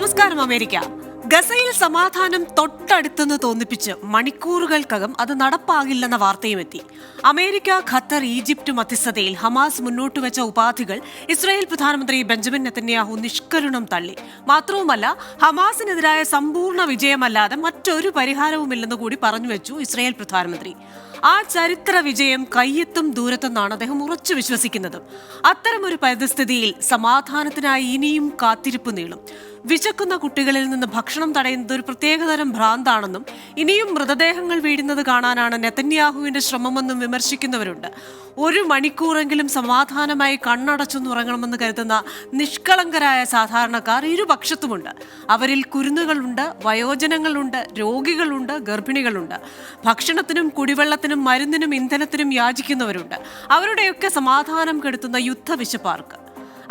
നമസ്കാരം. അമേരിക്ക ഗസയിൽ സമാധാനം തൊട്ടടുത്തെന്ന് തോന്നിപ്പിച്ച് മണിക്കൂറുകൾക്കകം അത് നടപ്പാകില്ലെന്ന വാർത്തയും എത്തി. അമേരിക്ക, ഖത്തർ, ഈജിപ്ത് മധ്യസ്ഥതയിൽ ഹമാസ് മുന്നോട്ടുവെച്ച ഉപാധികൾ ഇസ്രായേൽ പ്രധാനമന്ത്രി ബെഞ്ചമിൻ നെതന്യാഹു നിഷ്കരുണം തള്ളി. മാത്രവുമല്ല, ഹമാസിനെതിരായ സമ്പൂർണ്ണ വിജയമല്ലാതെ മറ്റൊരു പരിഹാരവുമില്ലെന്ന് കൂടി പറഞ്ഞുവെച്ചു ഇസ്രായേൽ പ്രധാനമന്ത്രി. ആ ചരിത്ര വിജയം കയ്യെത്തും ദൂരത്തെന്നാണ് അദ്ദേഹം ഉറച്ചു വിശ്വസിക്കുന്നത്. അത്തരമൊരു പരിസ്ഥിതിയിൽ സമാധാനത്തിനായി ഇനിയും കാത്തിരിപ്പ് നീളും. വിശക്കുന്ന കുട്ടികളിൽ നിന്ന് ഭക്ഷണം തടയുന്നത് ഒരു പ്രത്യേകതരം ഭ്രാന്താണെന്നും ഇനിയും മൃതദേഹങ്ങൾ വീഴുന്നത് കാണാനാണ് നെതന്യാഹുവിന്റെ ശ്രമമെന്നും വിമർശിക്കുന്നവരുണ്ട്. ഒരു മണിക്കൂറെങ്കിലും സമാധാനമായി കണ്ണടച്ചൊന്നുറങ്ങണമെന്ന് കരുതുന്ന നിഷ്കളങ്കരായ സാധാരണക്കാർ ഇരുപക്ഷത്തുമുണ്ട്. അവരിൽ കുരുന്നുകളുണ്ട്, വയോജനങ്ങളുണ്ട്, രോഗികളുണ്ട്, ഗർഭിണികളുണ്ട്. ഭക്ഷണത്തിനും കുടിവെള്ളത്തിനും മരുന്നിനും ഇന്ധനത്തിനും യാചിക്കുന്നവരുണ്ട്. അവരുടെയൊക്കെ സമാധാനം കെടുത്തുന്ന യുദ്ധവിശപ്പാർക്ക്.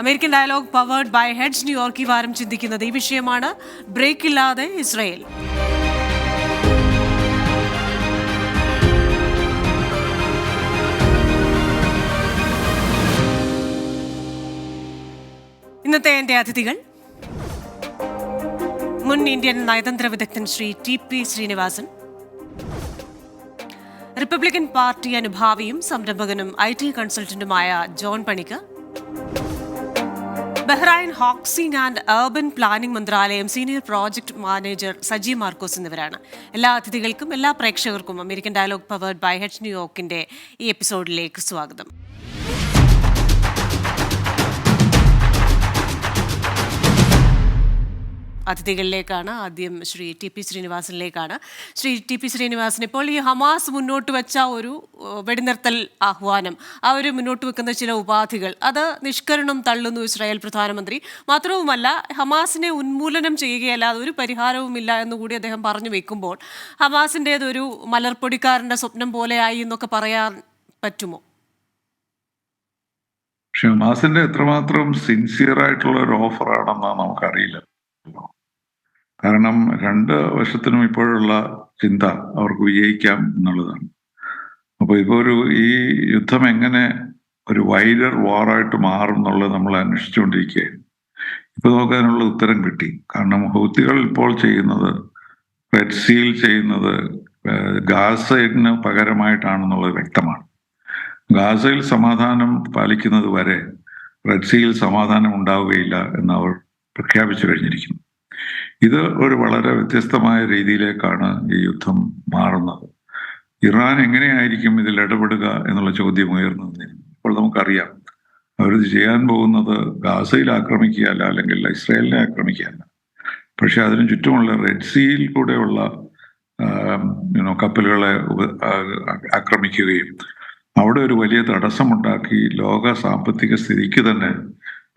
American dialogue powered by heads New York ഈ വാരം ചിന്തിക്കുന്നത് ഈ വിഷയമാണ്. ബ്രേക്ക് ഇല്ലാതെ ഇസ്രായേൽ. ഇന്നത്തെ എന്റെ അതിഥികൾ: മുൻ ഇന്ത്യൻ നയതന്ത്ര വിദഗ്ധൻ Shri TP Srinivasan, Republican party അനുഭാവിയും സംരംഭകനും IT കൺസൾട്ടന്റുമായ John Panicker, Bahrain housing and urban planning മന്ത്രാലയം senior project manager Saji Markose എന്നിവരാണ്. എല്ലാ അതിഥികൾക്കും എല്ലാ പ്രേക്ഷകർക്കും American dialogue powered by Heads ന്യൂയോർക്കിന്റെ ഈ എപ്പിസോഡിലേക്ക് സ്വാഗതം. അതിഥികളിലേക്കാണ്. ആദ്യം ശ്രീ TP ശ്രീനിവാസനിലേക്കാണ്. ശ്രീ TP ശ്രീനിവാസൻ, ഇപ്പോൾ ഈ ഹമാസ് മുന്നോട്ട് വെച്ച ഒരു വെടിനിർത്തൽ ആഹ്വാനം, അവർ മുന്നോട്ട് വെക്കുന്ന ചില ഉപാധികൾ, അത് നിഷ്കരുണം തള്ളുന്നു ഇസ്രായേൽ പ്രധാനമന്ത്രി. മാത്രവുമല്ല, ഹമാസിനെ ഉന്മൂലനം ചെയ്യുകയല്ലാതെ ഒരു പരിഹാരവുമില്ല എന്നുകൂടി അദ്ദേഹം പറഞ്ഞു വെക്കുമ്പോൾ ഹമാസിൻ്റേതൊരു മലർപ്പൊടിക്കാരൻ്റെ സ്വപ്നം പോലെയായി എന്നൊക്കെ പറയാൻ പറ്റുമോ? പക്ഷെ ഹമാസിന്റെ എത്രമാത്രം സിൻസിയർ ആയിട്ടുള്ള ഒരു ഓഫറാണെന്നാണ് നമുക്കറിയില്ല. കാരണം രണ്ട് വശത്തിനും ഇപ്പോഴുള്ള ചിന്ത അവർക്ക് വിജയിക്കാം എന്നുള്ളതാണ്. അപ്പോൾ ഇപ്പോൾ ഈ യുദ്ധം എങ്ങനെ ഒരു വൈഡർ വാറായിട്ട് മാറും എന്നുള്ളത് നമ്മൾ അന്വേഷിച്ചുകൊണ്ടിരിക്കുകയാണ്. ഇപ്പൊ നമുക്ക് അതിനുള്ള ഉത്തരം കിട്ടി. കാരണം ഹൗത്തികൾ ഇപ്പോൾ ചെയ്യുന്നത്, റെഡ് സീൽ ചെയ്യുന്നത് ഗാസന് പകരമായിട്ടാണെന്നുള്ളത് വ്യക്തമാണ്. ഗാസയിൽ സമാധാനം പാലിക്കുന്നത് വരെ റെഡ് സീയിൽ സമാധാനം ഉണ്ടാവുകയില്ല എന്ന് അവർ പ്രഖ്യാപിച്ചു കഴിഞ്ഞിരിക്കുന്നു. ഇത് ഒരു വളരെ വ്യത്യസ്തമായ രീതിയിലേക്കാണ് ഈ യുദ്ധം മാറുന്നത്. ഇറാൻ എങ്ങനെയായിരിക്കും ഇതിൽ ഇടപെടുക എന്നുള്ള ചോദ്യം ഉയർന്നത് ഇപ്പോൾ നമുക്കറിയാം. അവരിത് ചെയ്യാൻ പോകുന്നത് ഗാസയിൽ ആക്രമിക്കുകയല്ല, അല്ലെങ്കിൽ ഇസ്രായേലിനെ ആക്രമിക്കുകയല്ല. പക്ഷെ അതിനു ചുറ്റുമുള്ള റെഡ് സീയിൽ കൂടെയുള്ള കപ്പലുകളെ ആക്രമിക്കുകയും അവിടെ ഒരു വലിയ തടസ്സമുണ്ടാക്കി ലോക സാമ്പത്തിക സ്ഥിതിക്ക് തന്നെ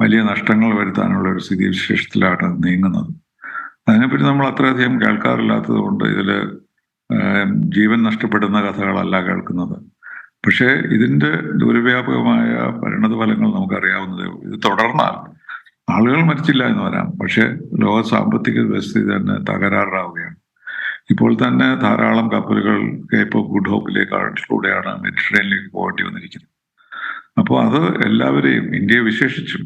വലിയ നഷ്ടങ്ങൾ വരുത്താനുള്ള ഒരു സ്ഥിതിവിശേഷത്തിലാണ് നീങ്ങുന്നത്. അതിനെപ്പറ്റി നമ്മൾ അത്രയധികം കേൾക്കാറില്ലാത്തത് കൊണ്ട് ഇതിൽ ജീവൻ നഷ്ടപ്പെടുന്ന കഥകളല്ല കേൾക്കുന്നത്. പക്ഷേ ഇതിൻ്റെ ദൂരവ്യാപകമായ പരിണതഫലങ്ങൾ നമുക്കറിയാവുന്നത്. ഇത് തുടർന്നാൽ ആളുകൾ മരിച്ചില്ല എന്ന് വരാം, പക്ഷേ ലോക സാമ്പത്തിക വ്യവസ്ഥിതി തന്നെ തകരാറാവുകയാണ്. ഇപ്പോൾ തന്നെ ധാരാളം കപ്പലുകൾ കേപ്പ് ഓഫ് ഗുഡ് ഹോപ്പിലൂടെയാണ് മെഡിറ്ററേനിയനിലേക്ക് പോകേണ്ടി വന്നിരിക്കുന്നത്. അപ്പോൾ അത് എല്ലാവരെയും, ഇന്ത്യയെ വിശേഷിച്ചും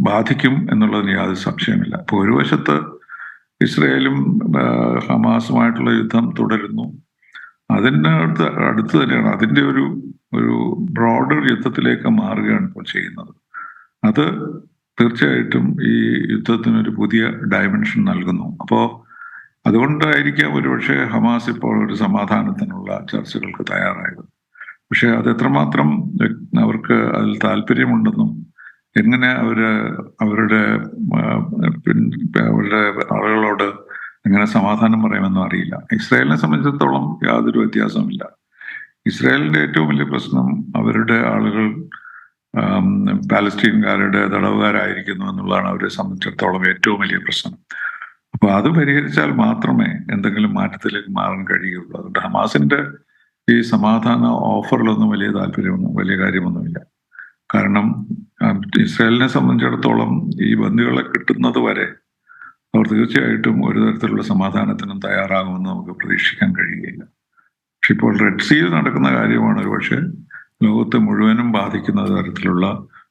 ബാധിക്കും എന്നുള്ളതിന് യാതൊരു സംശയമില്ല. അപ്പോൾ ഒരു വശത്ത് ഇസ്രയേലും ഹമാസുമായിട്ടുള്ള യുദ്ധം തുടരുന്നു. അടുത്ത് തന്നെയാണ് അതിൻ്റെ ഒരു ബ്രോഡർ യുദ്ധത്തിലേക്ക് മാറുകയാണ് ഇപ്പോൾ ചെയ്യുന്നത്. അത് തീർച്ചയായിട്ടും ഈ യുദ്ധത്തിനൊരു പുതിയ ഡയമെൻഷൻ നൽകുന്നു. അപ്പോൾ അതുകൊണ്ടായിരിക്കാം ഒരുപക്ഷെ ഹമാസ് ഇപ്പോൾ ഒരു സമാധാനത്തിനുള്ള ചർച്ചകൾക്ക് തയ്യാറായത്. പക്ഷെ അത് എത്രമാത്രം അവർക്ക് അതിൽ താല്പര്യമുണ്ടെന്നും എങ്ങനെ അവരുടെ ആളുകളോട് എങ്ങനെ സമാധാനം പറയുമെന്നും അറിയില്ല. ഇസ്രായേലിനെ സംബന്ധിച്ചിടത്തോളം യാതൊരു വ്യത്യാസവുമില്ല. ഇസ്രായേലിന്റെ ഏറ്റവും വലിയ പ്രശ്നം അവരുടെ ആളുകൾ പാലസ്തീൻകാരുടെ തടവുകാരായിരിക്കുന്നു എന്നുള്ളതാണ് അവരെ സംബന്ധിച്ചിടത്തോളം ഏറ്റവും വലിയ പ്രശ്നം. അപ്പൊ അത് പരിഹരിച്ചാൽ മാത്രമേ എന്തെങ്കിലും മാറ്റത്തിലേക്ക് മാറാൻ കഴിയുള്ളൂ. അതുകൊണ്ട് ഹമാസിന്റെ ഈ സമാധാന ഓഫറിലൊന്നും വലിയ കാര്യമൊന്നുമില്ല. കാരണം ഇസ്രായേലിനെ സംബന്ധിച്ചിടത്തോളം ഈ ബന്ദികളെ കിട്ടുന്നത് വരെ അവർ തീർച്ചയായിട്ടും ഒരു തരത്തിലുള്ള സമാധാനത്തിനും തയ്യാറാകുമെന്ന് നമുക്ക് പ്രതീക്ഷിക്കാൻ കഴിയുകയില്ല. പക്ഷെ ഇപ്പോൾ റെഡ് സീയിൽ നടക്കുന്ന കാര്യമാണ് ഒരുപക്ഷെ ലോകത്തെ മുഴുവനും ബാധിക്കുന്ന തരത്തിലുള്ള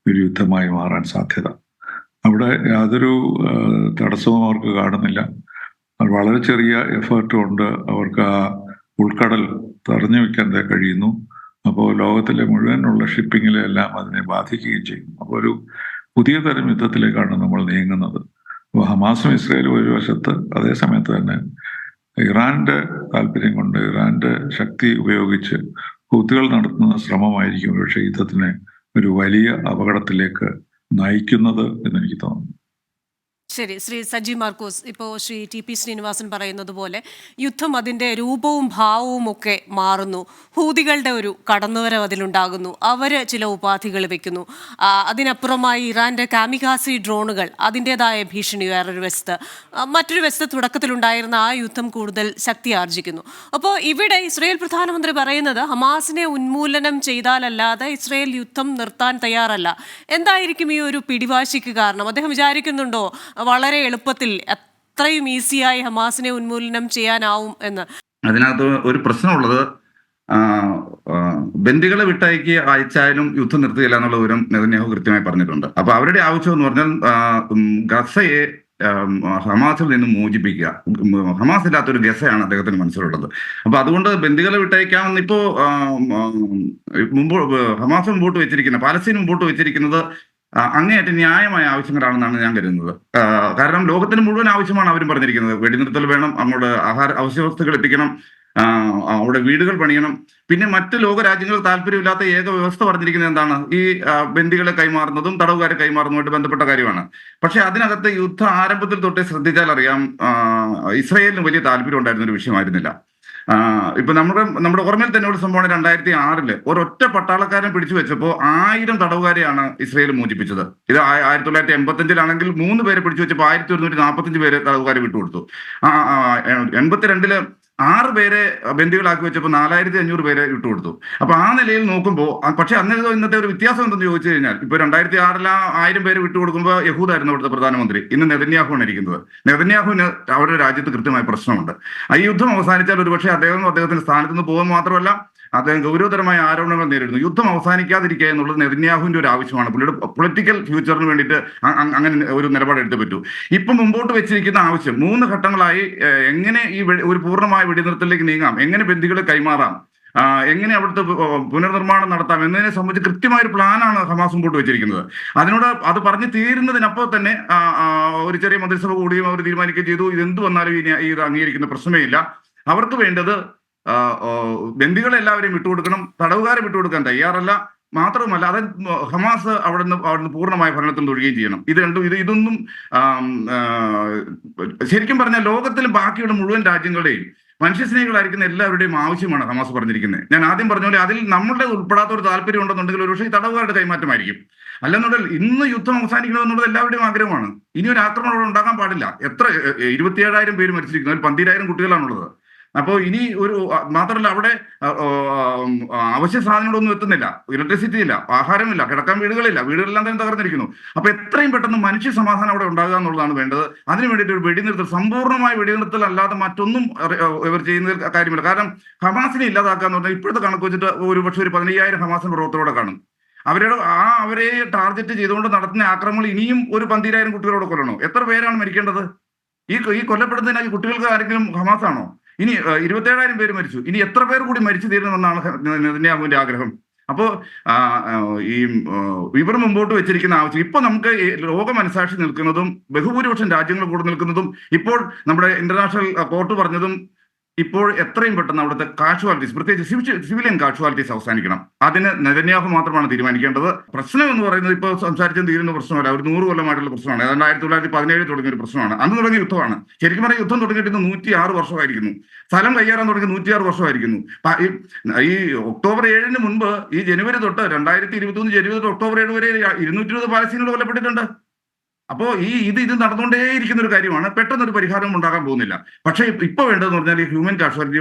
ഒരു യുദ്ധമായി മാറാൻ സാധ്യത. അവിടെ അവിടെ യാതൊരു തടസ്സവും അവർക്ക് കാണുന്നില്ല. വളരെ ചെറിയ എഫേർട്ട് കൊണ്ട് അവർക്ക് ആ ഉൾക്കടൽ തടഞ്ഞു വെക്കാൻ കഴിയുന്നു. അപ്പോൾ ലോകത്തിലെ മുഴുവനുള്ള ഷിപ്പിങ്ങിലെല്ലാം അതിനെ ബാധിക്കുകയും ചെയ്യും. അപ്പോൾ ഒരു പുതിയ തരം യുദ്ധത്തിലേക്കാണ് നമ്മൾ നീങ്ങുന്നത്. അപ്പോൾ ഹമാസും ഇസ്രയേലും ഒരു വശത്ത്, അതേ സമയത്ത് തന്നെ ഇറാന്റെ താല്പര്യം കൊണ്ട്, ഇറാന്റെ ശക്തി ഉപയോഗിച്ച് ഹൂത്തികൾ നടത്തുന്ന ശ്രമമായിരിക്കും പക്ഷേ യുദ്ധത്തിനെ ഒരു വലിയ അപകടത്തിലേക്ക് നയിക്കുന്നത് എന്നെനിക്ക് തോന്നുന്നു. ശരി, ശ്രീ സജി മാർക്കോസ്, ഇപ്പോൾ ശ്രീ ടി പി ശ്രീനിവാസൻ പറയുന്നത് പോലെ യുദ്ധം അതിൻ്റെ രൂപവും ഭാവവും ഒക്കെ മാറുന്നു. ഹൂതികളുടെ ഒരു കടന്നുവരവ് അതിലുണ്ടാകുന്നു. അവർ ചില ഉപാധികൾ വെക്കുന്നു. അതിനപ്പുറമായി ഇറാന്റെ കാമികാസി ഡ്രോണുകൾ അതിൻ്റെതായ ഭീഷണി വേറൊരു വശത്ത്, മറ്റൊരു വശത്ത് തുടക്കത്തിലുണ്ടായിരുന്ന ആ യുദ്ധം കൂടുതൽ ശക്തി ആർജിക്കുന്നു. അപ്പോൾ ഇവിടെ ഇസ്രയേൽ പ്രധാനമന്ത്രി പറയുന്നത് ഹമാസിനെ ഉന്മൂലനം ചെയ്താലല്ലാതെ ഇസ്രയേൽ യുദ്ധം നിർത്താൻ തയ്യാറല്ല. എന്തായിരിക്കും ഈ ഒരു പിടിവാശിക്ക് കാരണം? അദ്ദേഹം വിചാരിക്കുന്നുണ്ടോ വളരെ എളുപ്പത്തിൽ അത്രയും ഈസിയായി ഹമാസിനെ ഉന്മൂലനം ചെയ്യാനാവും എന്ന്? അതിനകത്ത് ഒരു പ്രശ്നമുള്ളത്, ബന്ദികളെ വിട്ടയക്കി അയച്ചായാലും യുദ്ധം നിർത്തുകയില്ല എന്നുള്ള വിവരം നെതന്യാഹു കൃത്യമായി പറഞ്ഞിട്ടുണ്ട്. അപ്പൊ അവരുടെ ആവശ്യം എന്ന് പറഞ്ഞാൽ ഗസയെ ഹമാസിൽ നിന്ന് മോചിപ്പിക്കുക. ഹമാസ് ഇല്ലാത്തൊരു ഗസയാണ് അദ്ദേഹത്തിന് മനസ്സിലുള്ളത്. അപ്പൊ അതുകൊണ്ട് ബന്ദികളെ വിട്ടയക്കാമെന്ന് ഇപ്പോ ഹമാസ് മുമ്പോട്ട് വെച്ചിരിക്കുന്നത്, പാലസ്തീൻ മുമ്പോട്ട് വെച്ചിരിക്കുന്നത് അങ്ങേയറ്റം ന്യായമായ ആവശ്യങ്ങളാണെന്നാണ് ഞാൻ കരുതുന്നത്. കാരണം ലോകത്തിന് മുഴുവൻ ആവശ്യമാണ് അവരും പറഞ്ഞിരിക്കുന്നത്. വെടിനിർത്തൽ വേണം, നമ്മുടെ അവശ്യ വസ്തുക്കൾ എത്തിക്കണം, അവിടെ വീടുകൾ പണിയണം. പിന്നെ മറ്റ് ലോകരാജ്യങ്ങൾ താല്പര്യമില്ലാത്ത ഏക വ്യവസ്ഥ പറഞ്ഞിരിക്കുന്നത് എന്താണ്? ഈ ബന്ദികളെ കൈമാറുന്നതും തടവുകാരെ കൈമാറുന്നതുമായിട്ട് ബന്ധപ്പെട്ട കാര്യമാണ്. പക്ഷെ അതിനകത്ത് യുദ്ധ ആരംഭത്തിൽ തൊട്ടേ ശ്രദ്ധിച്ചാൽ അറിയാം, ഇസ്രയേലിന് വലിയ താല്പര്യം ഉണ്ടായിരുന്ന ഒരു വിഷയമായിരുന്നില്ല. ഇപ്പൊ നമ്മുടെ ഓർമ്മയിൽ തന്നെ ഒരു സംഭവമാണ്, 2006 ഒരൊറ്റ പട്ടാളക്കാരൻ പിടിച്ചു വെച്ചപ്പോൾ 1000 തടവുകാരെയാണ് ഇസ്രയേൽ മോചിപ്പിച്ചത്. ഇത് 1985 3 പേരെ പിടിച്ചു വെച്ചപ്പോൾ 1145 പേരെ തടവുകാരെ വിട്ടുകൊടുത്തു. 82 6 പേരെ ബന്ദികളാക്കി വെച്ചപ്പോൾ 4500 പേരെ വിട്ടുകൊടുത്തു. അപ്പൊ ആ നിലയിൽ നോക്കുമ്പോൾ, പക്ഷെ ഇന്നത്തെ ഒരു വ്യത്യാസം എന്തെന്ന് ചോദിച്ചു കഴിഞ്ഞാൽ, ഇപ്പൊ 2006 1000 പേര് വിട്ടുകൊടുക്കുമ്പോൾ യഹൂദായിരുന്നു അവിടുത്തെ പ്രധാനമന്ത്രി. ഇന്ന് നെതന്യാഹുവാണ് ഇരിക്കുന്നത്. നെതന്യാഹുവിന് അവരുടെ രാജ്യത്ത് കൃത്യമായ പ്രശ്നമുണ്ട്. ഈ യുദ്ധം അവസാനിച്ചാൽ ഒരുപക്ഷെ അദ്ദേഹത്തിന്റെ സ്ഥാനത്ത് നിന്ന് പോകുക മാത്രമല്ല, അദ്ദേഹം ഗൗരവതരമായ ആരോപണങ്ങൾ നേരിടുന്നു. യുദ്ധം അവസാനിക്കാതിരിക്കുക എന്നുള്ളത് നെതന്യാഹുവിന്റെ ഒരു ആവശ്യമാണ്. പുള്ളിയുടെ പൊളിറ്റിക്കൽ ഫ്യൂച്ചറിന് വേണ്ടിയിട്ട് അങ്ങനെ ഒരു നിലപാടെടുത്തേ പറ്റൂ. ഇപ്പം മുമ്പോട്ട് വെച്ചിരിക്കുന്ന ആവശ്യം 3 ഘട്ടങ്ങളായി എങ്ങനെ ഈ ഒരു പൂർണ്ണമായ വെടിനിർത്തലിലേക്ക് നീങ്ങാം, എങ്ങനെ ബന്ദികളെ കൈമാറാം, എങ്ങനെ അവിടുത്തെ പുനർനിർമ്മാണം നടത്താം എന്നതിനെ സംബന്ധിച്ച് കൃത്യമായ ഒരു പ്ലാനാണ് ഹമാസ് മുമ്പോട്ട് വെച്ചിരിക്കുന്നത്. അത് പറഞ്ഞു തീരുന്നതിനപ്പോൾ തന്നെ ഒരു ചെറിയ മന്ത്രിസഭ കൂടിയും അവർ തീരുമാനിക്കുകയും ചെയ്തു, ഇതെന്ത് വന്നാലും ഇത് അംഗീകരിക്കുന്ന പ്രശ്നമേ ഇല്ല. അവർക്ക് വേണ്ടത് ബന്ദികളെ എല്ലാവരെയും വിട്ടുകൊടുക്കണം, തടവുകാരെ വിട്ടുകൊടുക്കാൻ തയ്യാറല്ല. മാത്രവുമല്ല, അത് ഹമാസ് അവിടുന്ന് പൂർണ്ണമായ ഭരണത്തിൽ തൊഴുകയും ചെയ്യണം. ഇതൊന്നും ശരിക്കും പറഞ്ഞാൽ ലോകത്തിലെ ബാക്കിയുള്ള മുഴുവൻ രാജ്യങ്ങളുടെയും മനുഷ്യസ്നേഹികളായിരിക്കുന്ന എല്ലാവരുടെയും ആവശ്യമാണ് ഹമാസ് പറഞ്ഞിരിക്കുന്നത്. ഞാൻ ആദ്യം പറഞ്ഞ പോലെ അതിൽ നമ്മളുടെ ഉൾപ്പെടാത്ത ഒരു താല്പര്യം ഉണ്ടെന്നുണ്ടെങ്കിൽ ഒരുപക്ഷെ ഈ തടവുകാരുടെ കൈമാറ്റമായിരിക്കും. അല്ലെന്നുണ്ടെങ്കിൽ ഇന്ന് യുദ്ധം അവസാനിക്കണമെന്നുള്ളത് എല്ലാവരുടെയും ആഗ്രഹമാണ്. ഇനി ഒരു ആക്രമണം അവിടെ ഉണ്ടാകാൻ പാടില്ല. 27,000 പേര് മരിച്ചിരിക്കുന്നു, അതിൽ 12,000 കുട്ടികളാണുള്ളത്. അപ്പോൾ ഇനി മാത്രമല്ല, അവിടെ അവശ്യ സാധനങ്ങളൊന്നും എത്തുന്നില്ല, ഇലക്ട്രിസിറ്റി ഇല്ല, ആഹാരമില്ല, കിടക്കാൻ വീടുകളെല്ലാം തന്നെ തകർന്നിരിക്കുന്നു. അപ്പൊ എത്രയും പെട്ടെന്ന് മനുഷ്യ സമാധാനം അവിടെ ഉണ്ടാകുക എന്നുള്ളതാണ് വേണ്ടത്. അതിനു വേണ്ടിയിട്ട് ഒരു വെടിനിർത്തൽ, സമ്പൂർണ്ണമായ വെടിനിർത്തൽ അല്ലാതെ മറ്റൊന്നും ഇവർ ചെയ്യുന്ന കാര്യമില്ല. കാരണം ഹമാസിനെ ഇല്ലാതാക്കുക എന്ന് പറഞ്ഞാൽ ഇപ്പോഴത്തെ കണക്ക് വെച്ചിട്ട് ഒരുപക്ഷെ ഒരു 15,000 ഹമാസിന്റെ പ്രവർത്തനത്തോടെ കാണും. അവരെ ടാർഗറ്റ് ചെയ്തുകൊണ്ട് നടത്തുന്ന ആക്രമണങ്ങൾ ഇനിയും ഒരു 12,000 കുട്ടികളോട് കൊല്ലണോ? എത്ര പേരാണ് മരിക്കേണ്ടത്? ഈ കൊല്ലപ്പെടുന്നതിനായി കുട്ടികൾക്ക് ആരെങ്കിലും ഹമാസാണോ? ഇനി 27,000 പേര് മരിച്ചു, ഇനി എത്ര പേർ കൂടി മരിച്ചു തീരണമെന്നാണ് നെതന്യാഹുവിന്റെ ആഗ്രഹം. അപ്പോൾ ഇവർ മുമ്പോട്ട് വെച്ചിരിക്കുന്ന ആവശ്യം, ഇപ്പൊ നമുക്ക് ലോക മനസാക്ഷി നിൽക്കുന്നതും ബഹുഭൂരിപക്ഷം രാജ്യങ്ങൾ കൂടെ നിൽക്കുന്നതും ഇപ്പോൾ നമ്മുടെ ഇന്റർനാഷണൽ കോർട്ട് പറഞ്ഞതും, ഇപ്പോൾ എത്രയും പെട്ടെന്ന് അവിടുത്തെ കാഷ്വാലിറ്റീസ്, പ്രത്യേകിച്ച് സിവിലിയൻ കാഷ്വാലിറ്റീസ് അവസാനിക്കണം. അതിന് നെതന്യാഹു മാത്രമാണ് തീരുമാനിക്കേണ്ടത്. പ്രശ്നം എന്ന് പറയുന്നത് ഇപ്പോൾ സംസാരിച്ചും തീരുന്ന പ്രശ്നമല്ല, ഒരു 100 കൊല്ലമായിട്ടുള്ള പ്രശ്നമാണ്. ഏതാണ്ട് 1917 തുടങ്ങിയ ഒരു പ്രശ്നമാണ്. അന്ന് തുടങ്ങിയ യുദ്ധമാണ്. ശരിക്കും പറഞ്ഞാൽ യുദ്ധം തുടങ്ങിയിട്ട് 106 വർഷമായിരിക്കുന്നു. സ്ഥലം കയ്യേറാൻ തുടങ്ങി 106 വർഷമായിരിക്കുന്നു. ഈ ഒക്ടോബർ 7 മുൻപ്, ഈ ജനുവരി തൊട്ട് 2023 ജനുവരി തൊട്ട് ഒക്ടോബർ 7 വരെ 220 പാലസ്തീനുകൾ കൊല്ലപ്പെട്ടിട്ടുണ്ട്. അപ്പോൾ ഇത് നടന്നുകൊണ്ടേയിരിക്കുന്ന ഒരു കാര്യമാണ്. പെട്ടെന്നൊരു പരിഹാരം ഉണ്ടാകാൻ പോകുന്നില്ല. പക്ഷേ ഇപ്പൊ വേണ്ടതെന്ന് പറഞ്ഞാൽ ഈ ഹ്യൂമൻ കാഷ്വാലിറ്റി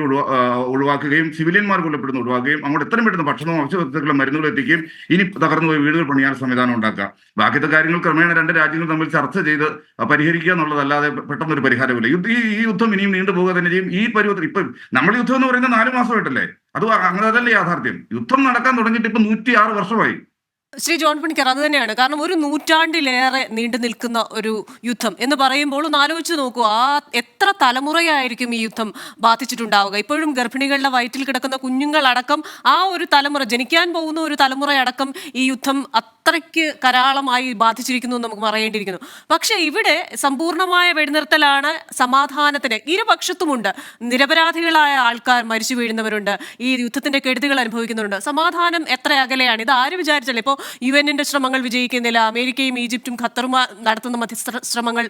ഒഴിവാക്കുകയും സിവിലിയന്മാർ കൊല്ലപ്പെടുന്ന ഒഴിവാക്കുകയും അങ്ങോട്ട് എത്രയും പെട്ടെന്ന് ഭക്ഷണവും അവശ്യവസ്തുക്കളും മരുന്നുകൾ എത്തിക്കുകയും ഇനി തകർന്നുപോയി വീടുകൾ പണിയാൻ സംവിധാനം ഉണ്ടാക്കുക. ബാക്കിയത്തെ കാര്യങ്ങൾ ക്രമേണ 2 രാജ്യങ്ങൾ തമ്മിൽ ചർച്ച ചെയ്ത് പരിഹരിക്കുക എന്നുള്ളതല്ലാതെ പെട്ടെന്നൊരു പരിഹാരമില്ല. ഈ യുദ്ധം ഇനിയും നീണ്ടുപോകുക തന്നെ ചെയ്യും. ഈ പരുവത്തിൽ ഇപ്പം നമ്മൾ യുദ്ധം എന്ന് പറയുന്നത് 4 മാസമായിട്ടല്ലേ? അതല്ലേ യാഥാർത്ഥ്യം? യുദ്ധം നടക്കാൻ തുടങ്ങിയിട്ട് ഇപ്പൊ 106 വർഷമായി. ശ്രീ ജോൺ പണിക്കർ, അത് തന്നെയാണ്. കാരണം ഒരു നൂറ്റാണ്ടിലേറെ നീണ്ടു നിൽക്കുന്ന ഒരു യുദ്ധം എന്ന് പറയുമ്പോൾ ഒന്ന് ആലോചിച്ച് നോക്കൂ, എത്ര തലമുറയായിരിക്കും ഈ യുദ്ധം ബാധിച്ചിട്ടുണ്ടാവുക. ഇപ്പോഴും ഗർഭിണികളുടെ വയറ്റിൽ കിടക്കുന്ന കുഞ്ഞുങ്ങളടക്കം ആ ഒരു തലമുറ, ജനിക്കാൻ പോകുന്ന ഒരു തലമുറയടക്കം ഈ യുദ്ധം അത്രയ്ക്ക് കരാളമായി ബാധിച്ചിരിക്കുന്നു എന്ന് നമുക്ക് പറയേണ്ടിയിരിക്കുന്നു. പക്ഷെ ഇവിടെ സമ്പൂർണമായ വെടിനിർത്തലാണ് സമാധാനത്തിന്. ഇരുപക്ഷത്തുമുണ്ട് നിരപരാധികളായ ആൾക്കാർ മരിച്ചു വീഴുന്നവരുണ്ട്, ഈ യുദ്ധത്തിന്റെ കെടുതികൾ അനുഭവിക്കുന്നുണ്ട്. സമാധാനം എത്ര അകലെയാണ്? ഇത് ആര് വിചാരിച്ചല്ലേ? ഇപ്പോൾ UN ശ്രമങ്ങൾ വിജയിക്കുന്നില്ല, അമേരിക്കയും ഈജിപ്തും ഖത്തറും നടത്തുന്ന മധ്യസ്ഥ ശ്രമങ്ങൾ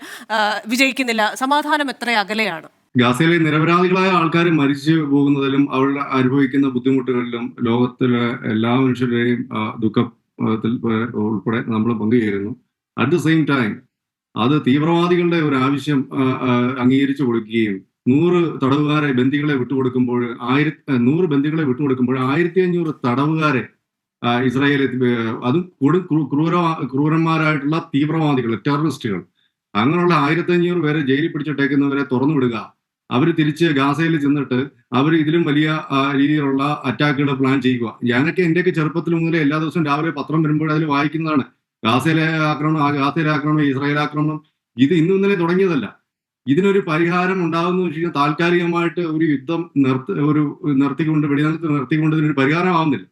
വിജയിക്കുന്നില്ല. സമാധാനം എത്ര അകലെയാണ്? ഗാസയിലെ നിരപരാധികളായ ആൾക്കാർ മരിച്ചു പോകുന്നതിലും അവരുടെ അനുഭവിക്കുന്ന ബുദ്ധിമുട്ടുകളിലും ലോകത്തിലെ എല്ലാ മനുഷ്യരുടെയും ദുഃഖത്തിൽ ഉൾപ്പെടെ നമ്മൾ പങ്കുചേരുന്നു. അറ്റ് ദ സെയിം ടൈം അത് തീവ്രവാദികളുടെ ഒരു ആവശ്യം അംഗീകരിച്ചു കൊടുക്കുകയും 100 തടവുകാരെ ബന്ദികളെ വിട്ടുകൊടുക്കുമ്പോൾ 1500 തടവുകാരെ ഇസ്രായേൽ, അതും ക്രൂരന്മാരായിട്ടുള്ള തീവ്രവാദികൾ, ടെററിസ്റ്റുകൾ, അങ്ങനെയുള്ള 1500 പേരെ ജയിലിൽ പിടിച്ചിട്ടേക്കുന്നവരെ തുറന്നു വിടുക. അവർ തിരിച്ച് ഗാസയിൽ ചെന്നിട്ട് അവർ ഇതിലും വലിയ രീതിയിലുള്ള അറ്റാക്കുകൾ പ്ലാൻ ചെയ്യുക. ഞാനൊക്കെ എന്റെയൊക്കെ ചെറുപ്പത്തിൽ മുതലേ എല്ലാ ദിവസവും രാവിലെ പത്രം വരുമ്പോൾ അതിൽ വായിക്കുന്നതാണ് ഗാസയിലെ ആക്രമണം, ഇസ്രായേൽ ആക്രമണം. ഇത് ഇന്നലെ തുടങ്ങിയതല്ല. ഇതിനൊരു പരിഹാരം ഉണ്ടാകുന്ന വെച്ച് കഴിഞ്ഞാൽ താൽക്കാലികമായിട്ട് ഒരു യുദ്ധം നിർത്തിക്കൊണ്ട് ഇതിനൊരു പരിഹാരം ആവുന്നില്ല.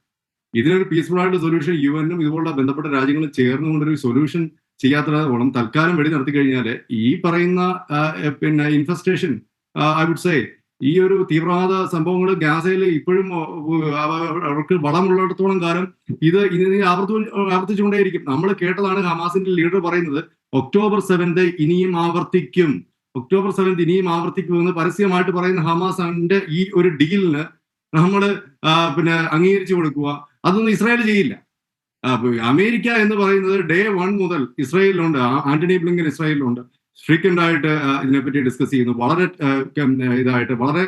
ഇതിനൊരു പീസ്ഫുൾ ആയിട്ട് സൊല്യൂഷൻ UN ഇതുപോലുള്ള ബന്ധപ്പെട്ട രാജ്യങ്ങളും ചേർന്നുകൊണ്ടൊരു സൊല്യൂഷൻ ചെയ്യാത്തതോളം തൽക്കാലം വെടി നടത്തി കഴിഞ്ഞാൽ ഈ പറയുന്ന ഇൻഫെസ്റ്റേഷൻ, ഐ വുഡ് സേ, ഈ ഒരു തീവ്രവാദ സംഭവങ്ങൾ ഗാസയിൽ ഇപ്പോഴും അവർക്ക് വളമുള്ളിടത്തോളം കാലം ഇത് ആവർത്തിച്ചുകൊണ്ടേയിരിക്കും. നമ്മൾ കേട്ടതാണ് ഹമാസിന്റെ ലീഡർ പറയുന്നത്, October 7th ഇനിയും ആവർത്തിക്കും എന്ന് പരസ്യമായിട്ട് പറയുന്ന ഹമാസിന്റെ ഈ ഒരു ഡീലിന് നമ്മൾ അംഗീകരിച്ചു കൊടുക്കുക. അതൊന്നും ഇസ്രായേൽ ചെയ്യില്ല. അമേരിക്ക എന്ന് പറയുന്നത് ഡേ 1 മുതൽ ഇസ്രായേലിലുണ്ട്. ആന്റണി ബ്ലിങ്കൻ ഇസ്രായേലിലുണ്ട്. ഫ്രീക്വന്റ് ആയിട്ട് ഇതിനെപ്പറ്റി ഡിസ്കസ് ചെയ്യുന്നു. വളരെ ഇതായിട്ട്, വളരെ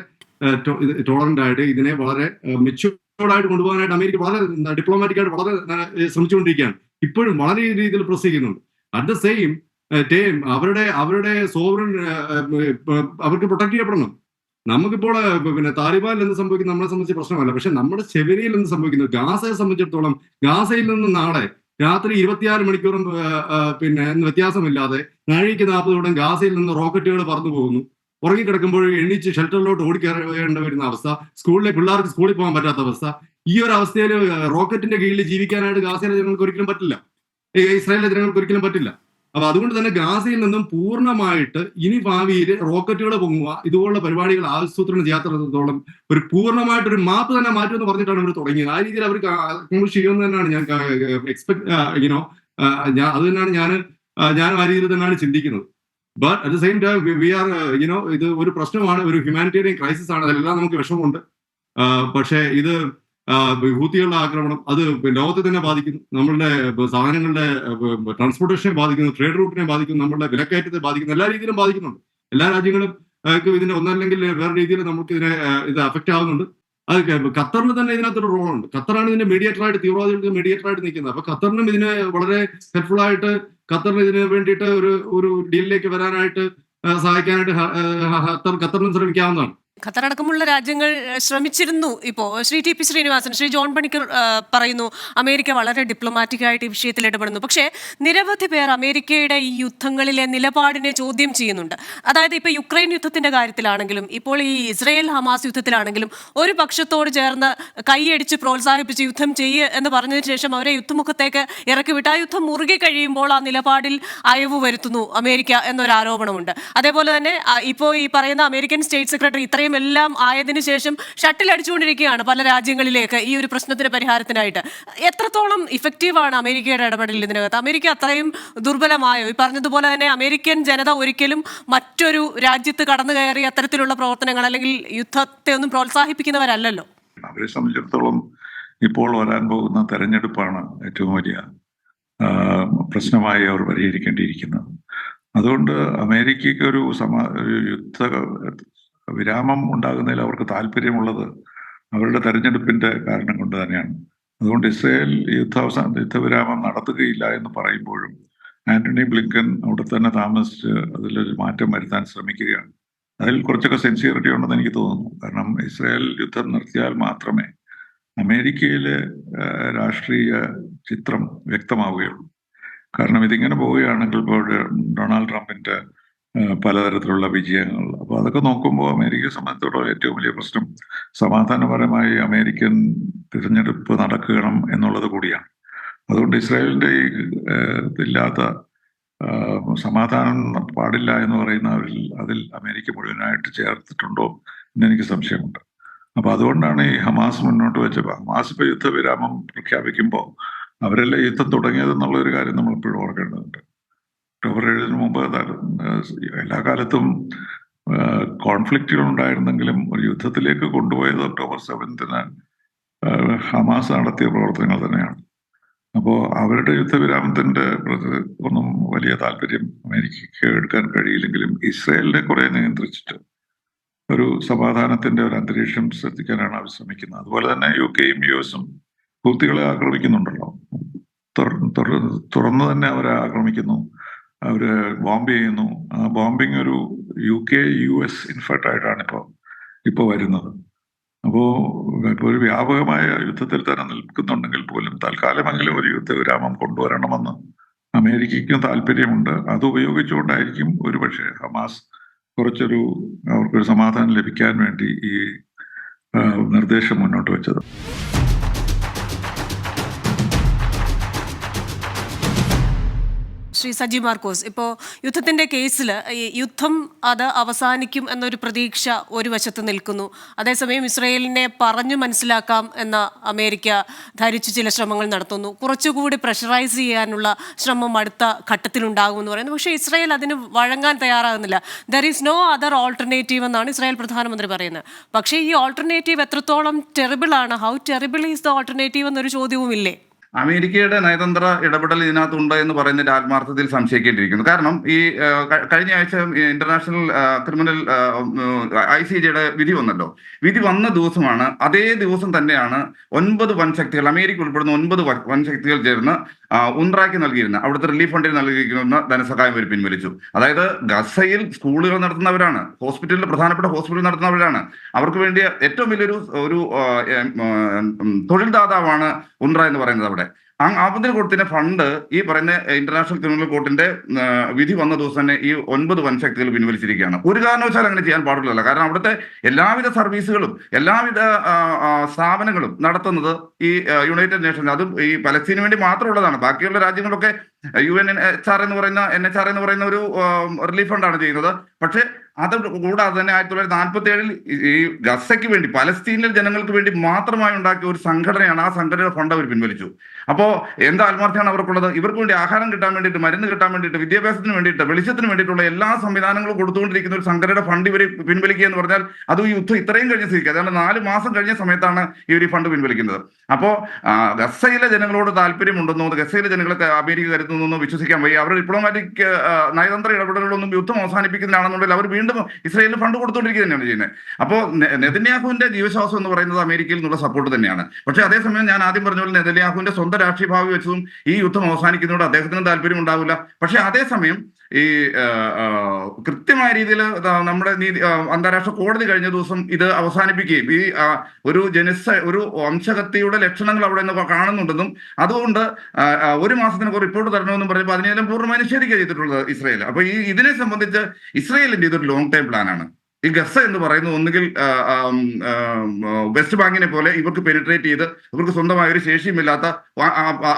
ടോളറന്റ് ആയിട്ട്, ഇതിനെ വളരെ മെച്യൂർഡായിട്ട് കൊണ്ടുപോകാനായിട്ട് അമേരിക്ക വളരെ ഡിപ്ലോമാറ്റിക് ആയിട്ട് വളരെ ശ്രമിച്ചുകൊണ്ടിരിക്കുകയാണ്. ഇപ്പോഴും വളരെ രീതിയിൽ പ്രസ് ചെയ്യുന്നുണ്ട്. അറ്റ് ദ സെയിം ടൈം അവരുടെ സോവറിൻ അവർക്ക് പ്രൊട്ടക്ട് ചെയ്യപ്പെടണം. നമുക്കിപ്പോൾ താലിബാനിൽ എന്ത് സംഭവിക്കുന്നത് നമ്മളെ സംബന്ധിച്ച് പ്രശ്നമല്ല. പക്ഷെ നമ്മുടെ ചെവരിയിൽ എന്ത് സംഭവിക്കുന്നത്, ഗാസയെ സംബന്ധിച്ചിടത്തോളം, ഗാസയിൽ നിന്ന് നാളെ രാത്രി 24 മണിക്കൂറും വ്യത്യാസമില്ലാതെ 40 ഗാസയിൽ നിന്ന് റോക്കറ്റുകൾ പറന്നു പോകുന്നു. ഉറങ്ങിക്കിടക്കുമ്പോൾ എണ്ണിച്ച് ഷെൽട്ടറിലോട്ട് ഓടിക്കേറേണ്ട വരുന്ന അവസ്ഥ, പിള്ളേർക്ക് സ്കൂളിൽ പോകാൻ പറ്റാത്ത അവസ്ഥ. ഈ ഒരു അവസ്ഥയിൽ റോക്കറ്റിന്റെ കീഴിൽ ജീവിക്കാനായിട്ട് ഗാസയിലെ ജനങ്ങൾക്ക് ഒരിക്കലും പറ്റില്ല, ഇസ്രായേലിലെ ജനങ്ങൾക്ക് ഒരിക്കലും പറ്റില്ല. അപ്പൊ അതുകൊണ്ട് തന്നെ ഗാസയിൽ നിന്നും പൂർണ്ണമായിട്ട് ഇനി ഭാവിയിൽ റോക്കറ്റുകൾ പൊങ്ങുക, ഇതുപോലുള്ള പരിപാടികൾ ആസൂത്രണം ചെയ്യാത്തടത്തോളം ഒരു പൂർണ്ണമായിട്ടൊരു മാപ്പ് തന്നെ മാറ്റുമെന്ന് പറഞ്ഞിട്ടാണ് അവർ തുടങ്ങിയത്. ആ രീതിയിൽ അവർ അക്കോംപ്ലിഷ് ചെയ്യുമെന്ന് തന്നെയാണ് ഞാൻ അത് തന്നെയാണ് ഞാൻ ആ രീതിയിൽ തന്നെയാണ് ചിന്തിക്കുന്നത്. But at the same time we are ഇത് ഒരു പ്രശ്നമാണ്, ഒരു ഹ്യൂമാനിറ്റേറിയൻ ക്രൈസിസ് ആണ്. അതിലെല്ലാം നമുക്ക് വിഷമമുണ്ട്. പക്ഷേ ഇത് ഹൂത്തികളുടെ ആക്രമണം അത് ലോകത്തെ തന്നെ ബാധിക്കുന്നു. നമ്മളുടെ സാധനങ്ങളുടെ ട്രാൻസ്പോർട്ടേഷനെ ബാധിക്കുന്നു, ട്രേഡ് റൂട്ടിനെ ബാധിക്കുന്നു, നമ്മളുടെ വിലക്കയറ്റത്തെ ബാധിക്കുന്നു, എല്ലാ രീതിയിലും ബാധിക്കുന്നുണ്ട്. എല്ലാ രാജ്യങ്ങളും ഇതിന് ഒന്നല്ലെങ്കിൽ വേറെ രീതിയിൽ നമുക്ക് ഇത് അഫക്റ്റ് ആവുന്നുണ്ട്. അത് ഖത്തറിന് തന്നെ ഇതിനകത്തൊരു റോളുണ്ട്. ഖത്തറാണ് ഇതിന്റെ മീഡിയേറ്ററായിട്ട്, തീവ്രവാദികൾക്ക് മീഡിയേറ്ററായിട്ട് നിൽക്കുന്നത്. അപ്പൊ ഖത്തറിനും ഇതിന് വളരെ ഹെൽപ്ഫുൾ ആയിട്ട്, ഖത്തറിന് ഇതിന് വേണ്ടിയിട്ട് ഒരു ഡീലിലേക്ക് വരാനായിട്ട് സഹായിക്കാനായിട്ട് ഖത്തറിനും ശ്രമിക്കാവുന്നതാണ്. ഖത്തറടക്കമുള്ള രാജ്യങ്ങൾ ശ്രമിച്ചിരുന്നു. ഇപ്പോൾ ശ്രീ TP ശ്രീനിവാസൻ, ശ്രീ ജോൺ പണിക്കർ പറയുന്നു അമേരിക്ക വളരെ ഡിപ്ലോമാറ്റിക് ആയിട്ട് ഈ വിഷയത്തിൽ ഇടപെടുന്നു. പക്ഷേ നിരവധി പേർ അമേരിക്കയുടെ ഈ യുദ്ധങ്ങളിലെ നിലപാടിനെ ചോദ്യം ചെയ്യുന്നുണ്ട്. അതായത് ഇപ്പോൾ യുക്രൈൻ യുദ്ധത്തിന്റെ കാര്യത്തിലാണെങ്കിലും ഇപ്പോൾ ഈ ഇസ്രായേൽ ഹമാസ് യുദ്ധത്തിലാണെങ്കിലും ഒരു പക്ഷത്തോട് ചേർന്ന് കൈയടിച്ച് പ്രോത്സാഹിപ്പിച്ച് യുദ്ധം ചെയ്യുക എന്ന് പറഞ്ഞതിന് ശേഷം അവരെ യുദ്ധമുഖത്തേക്ക് ഇറക്കി വിട്ട് ആ യുദ്ധം മുറുകെ കഴിയുമ്പോൾ ആ നിലപാടിൽ അയവ് വരുത്തുന്നു അമേരിക്ക എന്നൊരു ആരോപണമുണ്ട്. അതേപോലെ തന്നെ ഇപ്പോൾ ഈ പറയുന്ന അമേരിക്കൻ സ്റ്റേറ്റ് സെക്രട്ടറി ഇത്രയും എല്ലാം ആയതിനു ശേഷം ഷട്ടിൽ അടിച്ചുകൊണ്ടിരിക്കുകയാണ് പല രാജ്യങ്ങളിലേക്ക് ഈ ഒരു പ്രശ്നത്തിന് പരിഹാരത്തിനായിട്ട്. എത്രത്തോളം ഇഫക്റ്റീവാണ് അമേരിക്കയുടെ ഇടപെടൽ ഇതിനകത്ത്? അമേരിക്ക അത്രയും ദുർബലമായോ? ഈ പറഞ്ഞതുപോലെ തന്നെ അമേരിക്കൻ ജനത ഒരിക്കലും മറ്റൊരു രാജ്യത്ത് കടന്നു കയറി അത്തരത്തിലുള്ള പ്രവർത്തനങ്ങൾ അല്ലെങ്കിൽ യുദ്ധത്തെ ഒന്നും പ്രോത്സാഹിപ്പിക്കുന്നവരല്ലല്ലോ. അവരെ സംബന്ധിച്ചിടത്തോളം ഇപ്പോൾ വരാൻ പോകുന്ന തെരഞ്ഞെടുപ്പാണ് ഏറ്റവും വലിയ പ്രശ്നമായി അവർ പരിഹരിക്കേണ്ടിയിരിക്കുന്നത്. അതുകൊണ്ട് അമേരിക്കയ്ക്ക് ഒരു യുദ്ധ വിരാമം ഉണ്ടാകുന്നതിൽ അവർക്ക് താല്പര്യമുള്ളത് അവരുടെ തെരഞ്ഞെടുപ്പിന്റെ കാരണം കൊണ്ട് തന്നെയാണ്. അതുകൊണ്ട് ഇസ്രായേൽ യുദ്ധവിരാമം നടത്തുകയില്ല എന്ന് പറയുമ്പോഴും ആന്റണി ബ്ലിങ്കൻ അവിടെ തന്നെ താമസിച്ച് അതിലൊരു മാറ്റം വരുത്താൻ ശ്രമിക്കുകയാണ്. അതിൽ കുറച്ചൊക്കെ സെൻസിയറിറ്റി ഉണ്ടെന്ന് എനിക്ക് തോന്നുന്നു. കാരണം ഇസ്രായേൽ യുദ്ധം നിർത്തിയാൽ മാത്രമേ അമേരിക്കയിലെ രാഷ്ട്രീയ ചിത്രം വ്യക്തമാവുകയുള്ളൂ. കാരണം ഇതിങ്ങനെ പോവുകയാണെങ്കിൽ ഇപ്പോൾ ഡൊണാൾഡ് ട്രംപിന്റെ പലതരത്തിലുള്ള വിജയങ്ങൾ, അപ്പോൾ അതൊക്കെ നോക്കുമ്പോൾ അമേരിക്കയെ സംബന്ധിച്ചിടത്തോളം ഏറ്റവും വലിയ പ്രശ്നം സമാധാനപരമായി അമേരിക്കൻ തിരഞ്ഞെടുപ്പ് നടക്കണം എന്നുള്ളത് കൂടിയാണ്. അതുകൊണ്ട് ഇസ്രായേലിന്റെ ഈ ഇല്ലാത്ത സമാധാനം പാടില്ല എന്ന് പറയുന്നവരിൽ അതിൽ അമേരിക്ക മുഴുവനായിട്ട് ചേർത്തിട്ടുണ്ടോ എന്നെനിക്ക് സംശയമുണ്ട്. അപ്പൊ അതുകൊണ്ടാണ് ഈ ഹമാസ് മുന്നോട്ട് വെച്ചപ്പോൾ ഹമാസ് ഇപ്പൊ യുദ്ധവിരാമം പ്രഖ്യാപിക്കുമ്പോൾ അവരല്ലേ യുദ്ധം തുടങ്ങിയതെന്നുള്ള ഒരു കാര്യം നമ്മൾ ഇപ്പോഴും ഓർക്കേണ്ടതുണ്ട്. ഒക്ടോബർ 7 മുമ്പ് എല്ലാ കാലത്തും കോൺഫ്ലിക്റ്റുകൾ ഉണ്ടായിരുന്നെങ്കിലും ഒരു യുദ്ധത്തിലേക്ക് കൊണ്ടുപോയത് ഒക്ടോബർ 7 ഹമാസ് നടത്തിയ പ്രവർത്തനങ്ങൾ തന്നെയാണ്. അപ്പോൾ അവരുടെ യുദ്ധവിരാമത്തിന്റെ ഒന്നും വലിയ താല്പര്യം അമേരിക്കയ്ക്ക് എടുക്കാൻ കഴിയില്ലെങ്കിലും ഇസ്രായേലിനെ കുറെ നിയന്ത്രിച്ചിട്ട് ഒരു സമാധാനത്തിന്റെ ഒരു അന്തരീക്ഷം സൃഷ്ടിക്കാനാണ് അവർ ശ്രമിക്കുന്നത്. അതുപോലെ തന്നെ UK-യും US-ഉം ഹൂത്തികളെ ആക്രമിക്കുന്നുണ്ടല്ലോ, തുറന്നു തന്നെ അവരെ ആക്രമിക്കുന്നു, അവര് ബോംബ് ചെയ്യുന്നു. ആ ബോംബിങ് ഒരു UK-US ഇൻഫെക്റ്റ് ആയിട്ടാണ് ഇപ്പൊ വരുന്നത്. അപ്പോ ഇപ്പൊ ഒരു വ്യാപകമായ യുദ്ധത്തിൽ തന്നെ നിൽക്കുന്നുണ്ടെങ്കിൽ പോലും തൽക്കാലമെങ്കിലും ഒരു യുദ്ധവിരാമം കൊണ്ടുവരണമെന്ന് അമേരിക്കയ്ക്കും താല്പര്യമുണ്ട്. അത് ഉപയോഗിച്ചുകൊണ്ടായിരിക്കും ഒരുപക്ഷെ ഹമാസ് അവർക്കൊരു സമാധാനം ലഭിക്കാൻ വേണ്ടി ഈ നിർദ്ദേശം മുന്നോട്ട് വെച്ചത്. ശ്രീ സജി മാർക്കോസ്, ഇപ്പോൾ യുദ്ധത്തിൻ്റെ കേസിൽ യുദ്ധം അത് അവസാനിക്കും എന്നൊരു പ്രതീക്ഷ ഒരു വശത്ത് നിൽക്കുന്നു. അതേസമയം ഇസ്രയേലിനെ പറഞ്ഞു മനസ്സിലാക്കാം എന്ന അമേരിക്ക ധരിച്ച് ചില ശ്രമങ്ങൾ നടത്തുന്നു. കുറച്ചുകൂടി പ്രഷറൈസ് ചെയ്യാനുള്ള ശ്രമം അടുത്ത ഘട്ടത്തിലുണ്ടാകുമെന്ന് പറയുന്നു. പക്ഷേ ഇസ്രയേൽ അതിന് വഴങ്ങാൻ തയ്യാറാകുന്നില്ല. There is no other alternative എന്നാണ് ഇസ്രായേൽ പ്രധാനമന്ത്രി പറയുന്നത്. പക്ഷേ ഈ ഓൾട്ടർനേറ്റീവ് എത്രത്തോളം ടെറിബിൾ ആണ്, how terrible is the alternative എന്നൊരു ചോദ്യവും ഇല്ലേ? അമേരിക്കയുടെ നയതന്ത്ര ഇടപെടൽ ഇതിനകത്തുണ്ട് എന്ന് പറയുന്നതിന്റെ ആത്മാർത്ഥത്തിൽ സംശയിക്കേണ്ടിയിരിക്കുന്നു. കാരണം ഈ കഴിഞ്ഞ ആഴ്ച ഇന്റർനാഷണൽ ക്രിമിനൽ ICJയുടെ വിധി വന്നല്ലോ. വിധി വന്ന ദിവസമാണ്, അതേ ദിവസം തന്നെയാണ് 9 വൻശക്തികൾ, അമേരിക്ക ഉൾപ്പെടുന്ന 9 വൻശക്തികൾ ചേർന്ന് ഉൻറായ്ക്ക് നൽകിയിരുന്ന, അവിടുത്തെ റിലീഫ് ഫണ്ടിൽ നൽകിയിരിക്കുന്ന ധനസഹായം അവർ പിൻവലിച്ചു. അതായത് ഗസയിൽ സ്കൂളുകൾ നടത്തുന്നവരാണ്, പ്രധാനപ്പെട്ട ഹോസ്പിറ്റൽ നടത്തുന്നവരാണ്. അവർക്ക് വേണ്ടിയ ഏറ്റവും വലിയൊരു തൊഴിൽദാതാവാണ് ഉൻറ എന്ന് പറയുന്നത്. അവിടെ അതിന് കൊടുത്തിന് ഫണ്ട് ഈ പറയുന്ന ഇന്റർനാഷണൽ ക്രിമിനൽ കോർട്ടിന്റെ വിധി വന്ന ദിവസം തന്നെ ഈ 9 വൻശക്തികൾ പിൻവലിച്ചിരിക്കുകയാണ്. ഒരു കാരണവശാലും അങ്ങനെ ചെയ്യാൻ പാടില്ലല്ലോ. കാരണം അവിടുത്തെ എല്ലാവിധ സർവീസുകളും എല്ലാവിധ സ്ഥാപനങ്ങളും നടത്തുന്നത് ഈ യുണൈറ്റഡ് നേഷൻസ്, അതും ഈ പലസ്തീന് വേണ്ടി മാത്രമുള്ളതാണ്. ബാക്കിയുള്ള രാജ്യങ്ങളൊക്കെ UNHR എന്ന് പറയുന്ന ഒരു റിലീഫ് ഫണ്ടാണ് ചെയ്യുന്നത്. പക്ഷെ അത് കൂടാതെ തന്നെ 1947 ഈ ഗസയ്ക്ക് വേണ്ടി, പലസ്തീനിലെ ജനങ്ങൾക്ക് വേണ്ടി മാത്രമായി ഉണ്ടാക്കിയ ഒരു സംഘടനയാണ്. ആ സംഘടനയുടെ ഫണ്ട് അവർ പിൻവലിച്ചു. അപ്പോ എന്താ ആത്മാർത്ഥമാണ് അവർക്കുള്ളത്? ഇവർക്ക് വേണ്ടി ആഹാരം കിട്ടാൻ വേണ്ടിയിട്ട്, മരുന്ന് കിട്ടാൻ വേണ്ടിയിട്ട്, വിദ്യാഭ്യാസത്തിന് വേണ്ടിയിട്ട്, വെളിച്ചത്തിന് വേണ്ടിയിട്ടുള്ള എല്ലാ സംവിധാനങ്ങളും കൊടുത്തുകൊണ്ടിരിക്കുന്ന ഒരു സംഘടനയുടെ ഫണ്ട് ഇവർ പിൻവലിക്കുക എന്ന് പറഞ്ഞാൽ അത് ഈ യുദ്ധം ഇത്രയും കഴിഞ്ഞ സ്ഥിതിക്ക്, അതായത് 4 മാസം കഴിഞ്ഞ സമയത്താണ് ഇവർ ഈ ഫണ്ട് പിൻവലിക്കുന്നത്. അപ്പോൾ ഗസയിലെ ജനങ്ങളോട് താല്പര്യമുണ്ടെന്നോ, ഗസയിലെ ജനങ്ങളെ അമേരിക്ക കരുതുന്നോ വിശ്വസിക്കാൻ വയ്യ. അവരുടെ ഡിപ്ലോമാറ്റിക് നയതന്ത്ര ഇടപെടലുകളൊന്നും യുദ്ധം അവസാനിപ്പിക്കുന്നതാണെന്നുണ്ടെങ്കിൽ അവർ വീണ്ടും ഇസ്രായേലിന് ഫണ്ട് കൊടുത്തുകൊണ്ടിരിക്കുക തന്നെയാണ് ചെയ്യുന്നത്. അപ്പോൾ നെതന്യാഹുവിന്റെ ജീവശ്വാസം എന്ന് പറയുന്നത് അമേരിക്കയിൽ നിന്നുള്ള സപ്പോർട്ട് തന്നെയാണ്. പക്ഷേ അതേസമയം ഞാൻ ആദ്യം പറഞ്ഞ പോലെ നെതന്യാഹുവിന്റെ സ്വന്തം രാഷ്ട്രീയ ഭാവി വെച്ചതും ഈ യുദ്ധം അവസാനിക്കുന്നതോട് അദ്ദേഹത്തിന് താല്പര്യം ഉണ്ടാവില്ല. പക്ഷെ അതേസമയം ഈ കൃത്യമായ രീതിയിൽ നമ്മുടെ അന്താരാഷ്ട്ര കോടതി കഴിഞ്ഞ ദിവസം ഇത് അവസാനിപ്പിക്കുകയും ഈ ഒരു വംശഹത്യയുടെ ലക്ഷണങ്ങൾ അവിടെ നിന്ന് കാണുന്നുണ്ടെന്നും അതുകൊണ്ട് 1 മാസത്തിനൊക്കെ റിപ്പോർട്ട് തരണമെന്നും പറഞ്ഞപ്പോൾ അതിനെല്ലാം പൂർണ്ണമായി നിഷേധിക്കുക ചെയ്തിട്ടുള്ളത് ഇസ്രായേൽ. അപ്പൊ ഇതിനെ സംബന്ധിച്ച് ഇസ്രായേലിന്റെ ഇതൊരു ലോങ് ടൈം പ്ലാനാണ്. ഈ ഗസ എന്ന് പറയുന്നത് ഒന്നുകിൽ വെസ്റ്റ് ബാങ്കിനെ പോലെ ഇവർക്ക് പെനിട്രേറ്റ് ചെയ്ത് ഇവർക്ക് സ്വന്തമായ ഒരു ശേഷിയുമില്ലാത്ത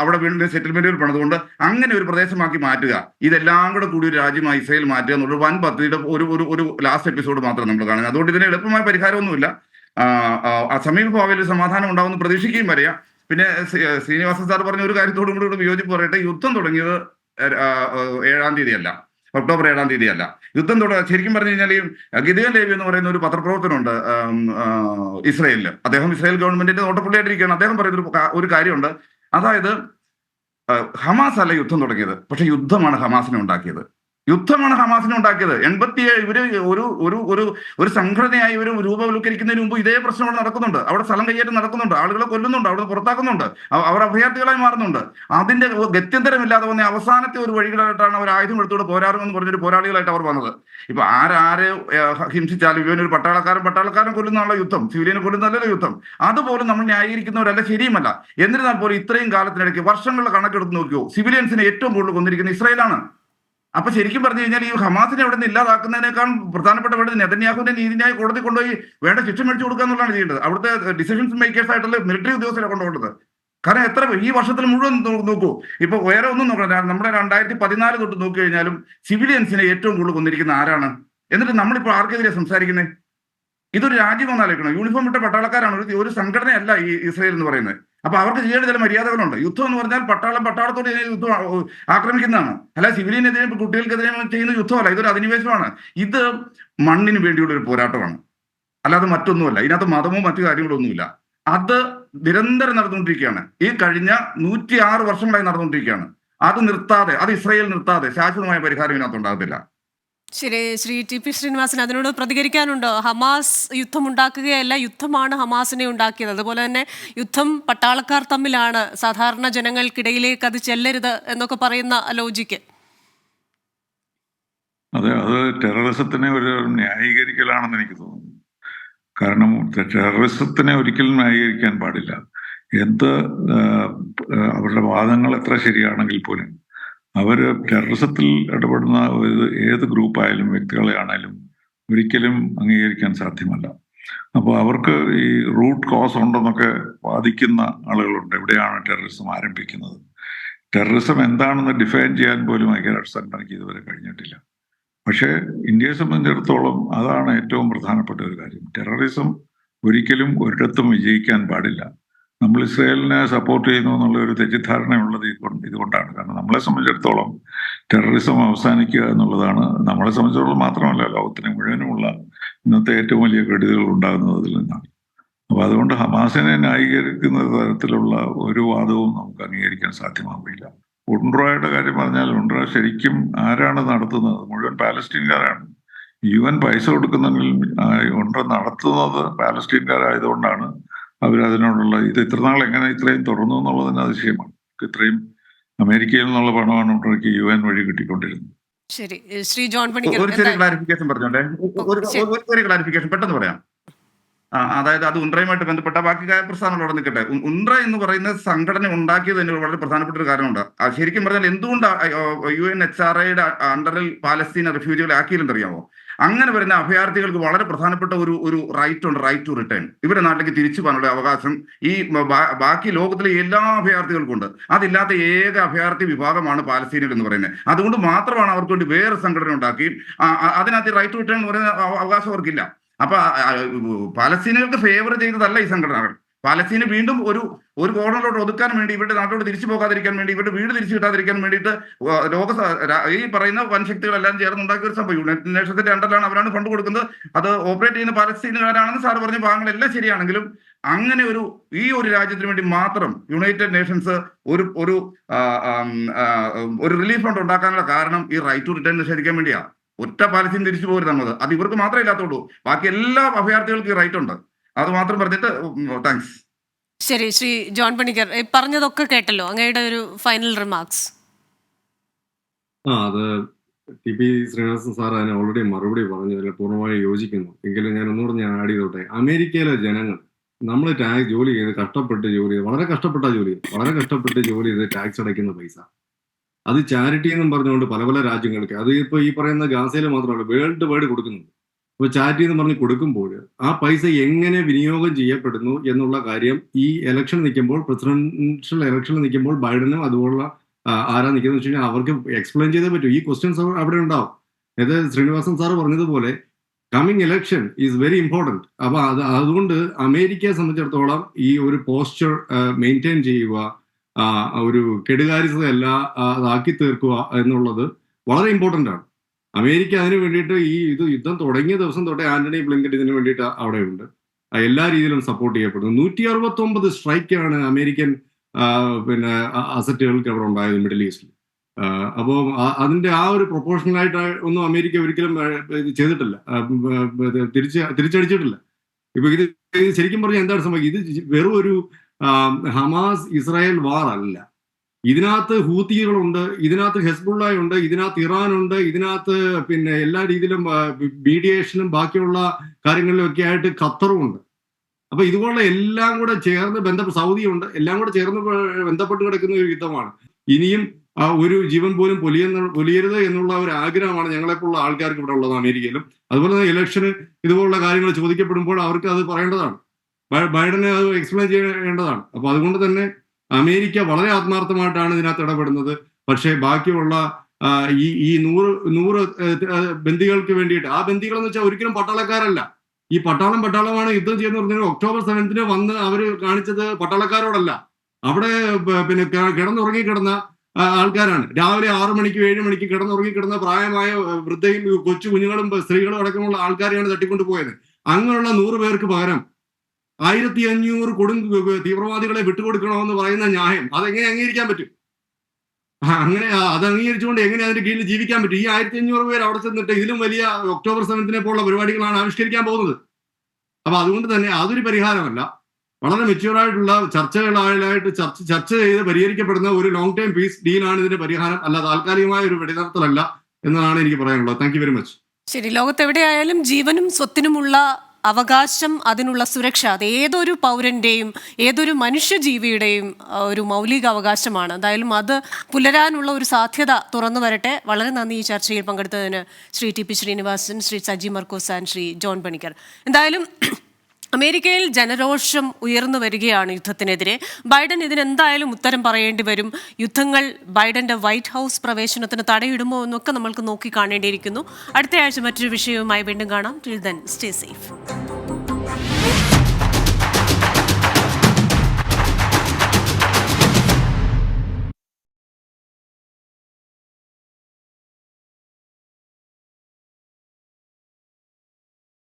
അവിടെ വീണ്ടും സെറ്റിൽമെന്റുകൾ പണിതുകൊണ്ട് അങ്ങനെ ഒരു പ്രദേശമാക്കി മാറ്റുക, ഇതെല്ലാം കൂടി ഒരു രാജ്യമായി ഇസ്രായേൽ മാറ്റുക എന്നുള്ള വൻ പദ്ധതിയുടെ ഒരു ലാസ്റ്റ് എപ്പിസോഡ് മാത്രം നമ്മൾ കാണുന്നത്. അതുകൊണ്ട് ഇതിന് എളുപ്പമായ പരിഹാരമൊന്നുമില്ല. സമീപ ഭാവിയിൽ സമാധാനം ഉണ്ടാവുമെന്ന് പ്രതീക്ഷിക്കുകയും വരിക. പിന്നെ ശ്രീനിവാസൻ സാർ പറഞ്ഞ ഒരു കാര്യത്തോടും കൂടി വിയോജിപ്പ് പറയട്ടെ. യുദ്ധം തുടങ്ങിയത് 7-ാം തീയതിയല്ല, ഒക്ടോബർ 7-ാം തീയതിയല്ല. യുദ്ധം ശരിക്കും പറഞ്ഞു കഴിഞ്ഞാൽ ഈ ഗിദെയോൻ ലേവി എന്ന് പറയുന്ന ഒരു പത്രപ്രവർത്തനമുണ്ട് ഇസ്രായേലിൽ. അദ്ദേഹം ഇസ്രായേൽ ഗവൺമെന്റിന്റെ നോട്ടപ്പുള്ളിയായിട്ടിരിക്കുകയാണ്. അദ്ദേഹം പറയുന്ന ഒരു കാര്യമുണ്ട്. അതായത് ഹമാസ് അല്ല യുദ്ധം തുടങ്ങിയത്, പക്ഷെ യുദ്ധമാണ് ഹമാസിനെ ഉണ്ടാക്കിയത്. യുദ്ധമാണ് ഹമാസിനെ ഉണ്ടാക്കിയത്. 87 ഇവര് ഒരു ഒരു ഒരു ഒരു സംഘടനയായി ഇവർ രൂപവൽക്കരിക്കുന്നതിന് മുമ്പ് ഇതേ പ്രശ്നം അവിടെ നടക്കുന്നുണ്ട്. അവിടെ സ്ഥലം കയ്യേറ്റം നടക്കുന്നുണ്ട്, ആളുകളെ കൊല്ലുന്നുണ്ട്, അവിടെ പുറത്താക്കുന്നുണ്ട്, അവർ അഭയാർത്ഥികളായി മാറുന്നുണ്ട്. അതിന്റെ ഗത്യന്തരമില്ലാതെ വന്ന അവസാനത്തെ ഒരു വഴികളായിട്ടാണ് അവർ ആയുധം എടുത്തുകൊണ്ട് പോരാറുമെന്ന് പറഞ്ഞൊരു പോരാളികളായിട്ട് അവർ വന്നത്. ഇപ്പൊ ആരെ ഹിംസിച്ചാലും ഇവനൊരു പട്ടാളക്കാരൻ കൊല്ലുന്നുള്ള യുദ്ധം, സിവിലിയനെ കൊല്ലുന്നല്ലോ യുദ്ധം, അതുപോലും നമ്മൾ ന്യായീകരിക്കുന്നവരല്ല, ശരിയുമല്ല. എന്നിരുന്നാൽ പോലും ഇത്രയും കാലത്തിനിടയ്ക്ക് വർഷങ്ങളുടെ കണക്കെടുത്ത് നോക്കിയോ, സിവിലിയൻസിനെ ഏറ്റവും കൂടുതൽ കൊന്നിരിക്കുന്ന ഇസ്രായേലാണ്. അപ്പൊ ശരിക്കും പറഞ്ഞു കഴിഞ്ഞാൽ ഈ ഹമാസിനെ അവിടെ നിന്ന് ഇല്ലാതാക്കുന്നതിനേക്കാൾ പ്രധാനപ്പെട്ട വേണ്ടത് നെതന്യാഹുവിന്റെ നീതിന്യായ കോടതി കൊണ്ടുപോയി വേണ്ട ശിക്ഷ മേടിച്ചു കൊടുക്കുക എന്നുള്ളതാണ് ചെയ്യേണ്ടത്. അവിടുത്തെ ഡിസിഷൻസ് മേക്കേഴ്സ് ആയിട്ടുള്ള മിലിറ്ററി ഉദ്യോഗസ്ഥരെ കൊണ്ടുപോകേണ്ടത്. കാരണം എത്ര ഈ വർഷത്തിൽ മുഴുവൻ നോക്കൂ, ഇപ്പൊ വേറെ ഒന്നും നോക്കണം, നമ്മുടെ 2014 തൊട്ട് നോക്കി കഴിഞ്ഞാലും സിവിലിയൻസിനെ ഏറ്റവും കൂടുതൽ കൊന്നിരിക്കുന്ന ആരാണ്? എന്നിട്ട് നമ്മളിപ്പോൾ ആർക്കെതിരെ സംസാരിക്കുന്നത്? ഇതൊരു രാജ്യം ആലോചിക്കണം. യൂണിഫോം ഇട്ട പട്ടാളക്കാരാണ്, ഒരു സംഘടനയല്ല ഈ ഇസ്രായേൽ എന്ന് പറയുന്നത്. അപ്പൊ അവർക്ക് ചെയ്യേണ്ട ചില മര്യാദകളുണ്ട്. യുദ്ധം എന്ന് പറഞ്ഞാൽ പട്ടാളത്തോട് യുദ്ധം ആക്രമിക്കുന്നതാണ്, അല്ല സിവിലിയനെതിരെ കുട്ടികൾക്കെതിരെ ചെയ്യുന്ന യുദ്ധമല്ല. ഇതൊരു അധിനിവേശമാണ്. ഇത് മണ്ണിന് വേണ്ടിയുള്ള ഒരു പോരാട്ടമാണ്, അല്ലാതെ മറ്റൊന്നുമല്ല. ഇതിനകത്ത് മതമോ മറ്റു കാര്യങ്ങളൊന്നുമില്ല. അത് നിരന്തരം നടന്നുകൊണ്ടിരിക്കുകയാണ്. ഈ കഴിഞ്ഞ 106 വർഷങ്ങളായി നടന്നുകൊണ്ടിരിക്കുകയാണ്. അത് ഇസ്രായേൽ നിർത്താതെ ശാശ്വതമായ പരിഹാരം ഇതിനകത്ത് ഉണ്ടാകത്തില്ല. ശരി, ശ്രീ ടി പി ശ്രീനിവാസൻ, അതിനോട് പ്രതികരിക്കാനുണ്ടോ? ഹമാസ് യുദ്ധമുണ്ടാക്കുകയല്ല, യുദ്ധമാണ് ഹമാസിനെ ഉണ്ടാക്കിയത്. അതുപോലെ തന്നെ യുദ്ധം പട്ടാളക്കാർ തമ്മിലാണ്, സാധാരണ ജനങ്ങൾക്കിടയിലേക്ക് അത് ചെല്ലരുത് എന്നൊക്കെ പറയുന്ന ലോജിക്ക്. അതെ, അത് ടെററിസത്തിനെ ഒരു ന്യായീകരിക്കലാണെന്ന് എനിക്ക് തോന്നുന്നു. കാരണം ടെററിസത്തിനെ ഒരിക്കലും ന്യായീകരിക്കാൻ പാടില്ല. അവരുടെ വാദങ്ങൾ എത്ര ശരിയാണെങ്കിൽ പോലും അവര് ടെററിസത്തിൽ ഇടപെടുന്ന ഏത് ഗ്രൂപ്പായാലും വ്യക്തികളെയാണേലും ഒരിക്കലും അംഗീകരിക്കാൻ സാധ്യമല്ല. അപ്പോൾ അവർക്ക് ഈ റൂട്ട് കോസ് ഉണ്ടെന്നൊക്കെ വാദിക്കുന്ന ആളുകളുണ്ട്. എവിടെയാണ് ടെററിസം ആരംഭിക്കുന്നത്? ടെററിസം എന്താണെന്ന് ഡിഫൈൻ ചെയ്യാൻ പോലും ഐക്യരാഷ്ട്രസംഘടനയ്ക്ക് ഇതുവരെ കഴിഞ്ഞിട്ടില്ല. പക്ഷേ ഇന്ത്യയെ സംബന്ധിച്ചിടത്തോളം അതാണ് ഏറ്റവും പ്രധാനപ്പെട്ട ഒരു കാര്യം. ടെററിസം ഒരിക്കലും ഒരിടത്തും വിജയിക്കാൻ പാടില്ല. നമ്മൾ ഇസ്രായേലിനെ സപ്പോർട്ട് ചെയ്യുന്നു എന്നുള്ള ഒരു തെറ്റിദ്ധാരണയുള്ളത് ഇതുകൊണ്ടാണ്. കാരണം നമ്മളെ സംബന്ധിച്ചിടത്തോളം ടെററിസം അവസാനിക്കുക എന്നുള്ളതാണ് നമ്മളെ സംബന്ധിച്ചിടത്തോളം മാത്രമല്ല, ലോകത്തിന് മുഴുവനുമുള്ള ഇന്നത്തെ ഏറ്റവും വലിയ കെടുതികൾ ഉണ്ടാകുന്നത് അതിൽ നിന്നാണ്. അപ്പൊ അതുകൊണ്ട് ഹമാസിനെ ന്യായീകരിക്കുന്ന തരത്തിലുള്ള ഒരു വാദവും നമുക്ക് അംഗീകരിക്കാൻ സാധ്യമാവില്ല. ഉൺട്രോയുടെ കാര്യം പറഞ്ഞാൽ ഉൺട്രോ ശരിക്കും ആരാണ് നടത്തുന്നത്? മുഴുവൻ പാലസ്തീൻകാരാണ്. UN പൈസ കൊടുക്കുന്നെങ്കിൽ ഉൺട്രോ നടത്തുന്നത് പാലസ്തീൻകാരായതുകൊണ്ടാണ് അവരതിനോടുള്ള ഇത്രനാൾ എങ്ങനെ ഇത്രയും തുറന്നു എന്നുള്ളതിന് അതിശയമാണ്. ഇത്രയും അമേരിക്കയിൽ നിന്നുള്ള പണമാണ് ഉൺട്രോയ്ക്ക് UN വഴി കിട്ടിക്കൊണ്ടിരുന്നത്. ശരി, ശ്രീ ജോൺ പണിക്കർ, ഒരു ചെറിയ ക്ലാരിഫിക്കേഷൻ പറഞ്ഞോട്ടെ, ഒരു ക്ലാരിഫിക്കേഷൻ പെട്ടെന്ന് പറയാം. അതായത് അത് ഉൺട്രയുമായിട്ട് ബന്ധപ്പെട്ട ബാക്കി പ്രസ്ഥാനങ്ങൾ അവിടെ നിൽക്കട്ടെ. ഉൺട്ര എന്ന് പറയുന്ന സംഘടന ഉണ്ടാക്കിയത് തന്നെ വളരെ പ്രധാനപ്പെട്ട ഒരു കാര്യമുണ്ട്. ശരിക്കും പറഞ്ഞാൽ എന്തുകൊണ്ട് UNHRAയുടെ അണ്ടറിൽ പാലസ്തീന റിഫ്യൂജികളെ ആക്കിയില്ലെന്നറിയാമോ? അങ്ങനെ വരുന്ന അഭയാർത്ഥികൾക്ക് വളരെ പ്രധാനപ്പെട്ട ഒരു റൈറ്റ് ഉണ്ട്, റൈറ്റ് ടു റിട്ടേൺ. ഇവരുടെ നാട്ടിലേക്ക് തിരിച്ചു പോകാനുള്ള അവകാശം ഈ ബാക്കി ലോകത്തിലെ എല്ലാ അഭയാർത്ഥികൾക്കും ഉണ്ട്. അതില്ലാത്ത ഏക അഭയാർത്ഥി വിഭാഗമാണ് പാലസ്തീനികൾ എന്ന് പറയുന്നത്. അതുകൊണ്ട് മാത്രമാണ് അവർക്ക് വേണ്ടി വേറെ സംഘടന ഉണ്ടാക്കി അതിനകത്ത് റൈറ്റ് ടു റിട്ടേൺ എന്ന് പറയുന്ന അവകാശം അവർക്കില്ല. അപ്പൊ പാലസ്തീനുകൾക്ക് ഫേവർ ചെയ്തതല്ല ഈ സംഘടനകൾ. പാലസ്തീനെ വീണ്ടും ഒരു കോർണറിലോട്ട് ഒതുക്കാൻ വേണ്ടി, ഇവരുടെ നാട്ടിലോട്ട് തിരിച്ചു പോകാതിരിക്കാൻ വേണ്ടി, ഇവരുടെ വീട് തിരിച്ചു കിട്ടാതിരിക്കാൻ വേണ്ടിയിട്ട് ഈ പറയുന്ന വൻശക്തികളെല്ലാം ചേർന്നുണ്ടാക്കിയ ഒരു സംഭവം. യുണൈറ്റഡ് നേഷൻസിന്റെ അണ്ടറിലാണ്, അവരാണ് ഫണ്ട് കൊടുക്കുന്നത്. അത് ഓപ്പറേറ്റ് ചെയ്യുന്ന പാലസ്തീനുകാരാണെന്ന് സാർ പറഞ്ഞ ഭാഗങ്ങളെല്ലാം ശരിയാണെങ്കിലും അങ്ങനെ ഈ ഒരു രാജ്യത്തിന് വേണ്ടി മാത്രം യുണൈറ്റഡ് നേഷൻസ് ഒരു റിലീഫ് ഫണ്ട് ഉണ്ടാക്കാനുള്ള കാരണം ഈ റൈറ്റ് ടു റിട്ടേൺ നിഷേധിക്കാൻ വേണ്ടിയാണ്. ഒറ്റ പാലസ്തീൻ തിരിച്ചു പോരുന്നത് അത് ഇവർക്ക് മാത്രമേ ഇല്ലാത്തുള്ളൂ. ബാക്കി എല്ലാ അഭയാർത്ഥികൾക്കും റൈറ്റ് ഉണ്ട്. അത് മാത്രം പറഞ്ഞിട്ട് താങ്ക്സ്. ശരി, ശ്രീ ജോൺ പണിക്കർ, പറഞ്ഞതൊക്കെ കേട്ടല്ലോ, അങ്ങയുടെ ഒരു ഫൈനൽ റിമാർക്സ്. അത് ടി പി ശ്രീനിവാസൻ സാർ അതിന് ഓൾറെഡി മറുപടി പറഞ്ഞു, അതിൽ പൂർണ്ണമായി യോജിക്കുന്നു. എങ്കിലും ഞാൻ ഒന്നുകൂടെ ആഡ് ചെയ്തോട്ടെ. അമേരിക്കയിലെ ജനങ്ങൾ നമ്മൾ ടാക്സ് ജോലി ചെയ്ത് കഷ്ടപ്പെട്ട് ജോലി ചെയ്ത് വളരെ കഷ്ടപ്പെട്ട് ജോലി ചെയ്ത് ടാക്സ് അടയ്ക്കുന്ന പൈസ അത് ചാരിറ്റി എന്നും പറഞ്ഞുകൊണ്ട് പല രാജ്യങ്ങൾക്ക്, അത് ഇപ്പോൾ ഈ പറയുന്ന ഗാസയിൽ മാത്രമല്ല വേൾഡ് വൈഡ് കൊടുക്കുന്നുണ്ട്. അപ്പോൾ ചാരിറ്റി എന്ന് പറഞ്ഞ് കൊടുക്കുമ്പോൾ ആ പൈസ എങ്ങനെ വിനിയോഗം ചെയ്യപ്പെടുന്നു എന്നുള്ള കാര്യം ഈ ഇലക്ഷൻ നിൽക്കുമ്പോൾ, പ്രസിഡൻഷ്യൽ ഇലക്ഷനിൽ നിൽക്കുമ്പോൾ ബൈഡനും അതുപോലുള്ള ആരാ നിൽക്കുന്നത് വെച്ച് കഴിഞ്ഞാൽ അവർക്ക് എക്സ്പ്ലെയിൻ ചെയ്തേ പറ്റൂ. ഈ ക്വസ്റ്റ്യൻസ് അവിടെ ഉണ്ടാവും. അതായത് ശ്രീനിവാസൻ സാർ പറഞ്ഞതുപോലെ coming election is very important. അപ്പൊ അതുകൊണ്ട് അമേരിക്കയെ സംബന്ധിച്ചിടത്തോളം ഈ ഒരു പോസ്ചർ മെയിൻറ്റെയിൻ ചെയ്യുക, ഒരു കെടുകാര്യസ്ഥതയല്ല അതാക്കി തീർക്കുക എന്നുള്ളത് വളരെ ഇമ്പോർട്ടൻ്റ് ആണ്. അമേരിക്ക അതിന് വേണ്ടിയിട്ട് യുദ്ധം തുടങ്ങിയ ദിവസം തൊട്ടേ ആന്റണി ബ്ലിങ്കൻ ഇതിന് വേണ്ടിയിട്ട് അവിടെയുണ്ട്, എല്ലാ രീതിയിലും സപ്പോർട്ട് ചെയ്യപ്പെടുന്നു. 169 സ്ട്രൈക്കാണ് അമേരിക്കൻ അസറ്റുകൾക്ക് അവിടെ ഉണ്ടായത് മിഡിൽ ഈസ്റ്റിൽ. അപ്പോൾ അതിന്റെ ആ ഒരു പ്രൊപ്പോർഷണലായിട്ട് ഒന്നും അമേരിക്ക ഒരിക്കലും ഇത് ചെയ്തിട്ടില്ല, തിരിച്ചടിച്ചിട്ടില്ല. ഇപ്പൊ ഇത് ശരിക്കും പറഞ്ഞാൽ എന്താണ് സംഭവിക്കുക, ഇത് വെറും ഒരു ഹമാസ് ഇസ്രായേൽ വാർ അല്ല. ഇതിനകത്ത് ഹൂത്തികളുണ്ട്, ഇതിനകത്ത് ഹെസ്ബുള്ള ഉണ്ട്, ഇതിനകത്ത് ഇറാൻ ഉണ്ട്, ഇതിനകത്ത് പിന്നെ എല്ലാ രീതിയിലും മീഡിയേഷനും ബാക്കിയുള്ള കാര്യങ്ങളിലും ഒക്കെ ആയിട്ട് ഖത്തറും ഉണ്ട്. അപ്പൊ ഇതുപോലുള്ള എല്ലാം കൂടെ ചേർന്ന് സൗദിയുണ്ട്, എല്ലാം കൂടെ ചേർന്ന് ബന്ധപ്പെട്ട് കിടക്കുന്ന ഒരു യുദ്ധമാണ്. ഇനിയും ഒരു ജീവൻ പോലും പൊലിയരുത് എന്നുള്ള ഒരു ആഗ്രഹമാണ് ഞങ്ങളെപ്പോലുള്ള ആൾക്കാർക്ക് ഇവിടെ ഉള്ളത് അമേരിക്കയിലും. അതുപോലെ തന്നെ ഇലക്ഷന് ഇതുപോലുള്ള കാര്യങ്ങൾ ചോദിക്കപ്പെടുമ്പോൾ അവർക്ക് അത് പറയേണ്ടതാണ്, ബൈഡനെ അത് എക്സ്പ്ലെയിൻ ചെയ്യേണ്ടതാണ്. അപ്പൊ അതുകൊണ്ട് തന്നെ അമേരിക്ക വളരെ ആത്മാർത്ഥമായിട്ടാണ് ഇതിനകത്ത് ഇടപെടുന്നത്. പക്ഷേ ബാക്കിയുള്ള ഈ 100 ബന്ദികൾക്ക് വേണ്ടിയിട്ട്, ആ ബന്ദികൾ എന്ന് വെച്ചാൽ ഒരിക്കലും പട്ടാളക്കാരല്ല. ഈ പട്ടാളമാണ് യുദ്ധം ചെയ്യുന്ന പറഞ്ഞാൽ ഒക്ടോബർ 7 വന്ന് അവർ കാണിച്ചത് പട്ടാളക്കാരോടല്ല, അവിടെ പിന്നെ കിടന്ന ആൾക്കാരാണ്. രാവിലെ 6 മണിക്ക് 7 മണിക്ക് കിടന്ന പ്രായമായ വൃദ്ധയും കൊച്ചു കുഞ്ഞുങ്ങളും സ്ത്രീകളും അടക്കമുള്ള ആൾക്കാരെയാണ് തട്ടിക്കൊണ്ട് പോയത്. അങ്ങനെയുള്ള 100 പേർക്ക് പകരം 1500 തീവ്രവാദികളെ വിട്ടുകൊടുക്കണമെന്ന് പറയുന്ന ന്യായം അതെങ്ങനെ അംഗീകരിക്കാൻ പറ്റും? അങ്ങനെ അത് അംഗീകരിച്ചുകൊണ്ട് എങ്ങനെ അതിന്റെ കീഴിൽ ജീവിക്കാൻ പറ്റും? ഈ 1500 പേർ അവിടെ ചെന്നിട്ട് ഇതിലും വലിയ ഒക്ടോബർ 7 പോലുള്ള പരിപാടികളാണ് ആവിഷ്കരിക്കാൻ പോകുന്നത്. അപ്പൊ അതുകൊണ്ട് തന്നെ അതൊരു പരിഹാരമല്ല. വളരെ മെച്യൂർഡായിട്ടുള്ള ചർച്ച ചെയ്ത് പരിഹരിക്കപ്പെടുന്ന ഒരു ലോങ് ടൈം പീസ് ഡീലാണ് ഇതിന്റെ പരിഹാരം, അല്ല താൽക്കാലികമായ ഒരു വെടിനിർത്തലല്ല എന്നതാണ് എനിക്ക് പറയാനുള്ളത്. Thank you very much. ശരി, ലോകത്തെവിടെയായാലും ജീവനും സ്വത്തിനുമുള്ള അവകാശം, അതിനുള്ള സുരക്ഷ, അത് ഏതൊരു പൗരന്റെയും ഏതൊരു മനുഷ്യജീവിയുടെയും ഒരു മൗലിക അവകാശമാണ്. എന്തായാലും അത് പുലരാനുള്ള ഒരു സാധ്യത തുറന്നു വരട്ടെ. വളരെ നന്ദി ഈ ചർച്ചയിൽ പങ്കെടുത്തതിന് Shri T P. Srinivasan, Shri Saji Markose and Shri John Panicker. എന്തായാലും അമേരിക്കയിൽ ജനരോഷം ഉയർന്നു വരികയാണ് യുദ്ധത്തിനെതിരെ. ബൈഡൻ ഇതിനെന്തായാലും ഉത്തരം പറയേണ്ടി വരും. യുദ്ധങ്ങൾ ബൈഡന്റെ വൈറ്റ് ഹൗസ് പ്രവേശനത്തിന് തടയിടുമോ എന്നൊക്കെ നമ്മൾക്ക് നോക്കി കാണേണ്ടിയിരിക്കുന്നു. അടുത്ത ആഴ്ച മറ്റൊരു വിഷയവുമായി വീണ്ടും കാണാം. Till then stay safe.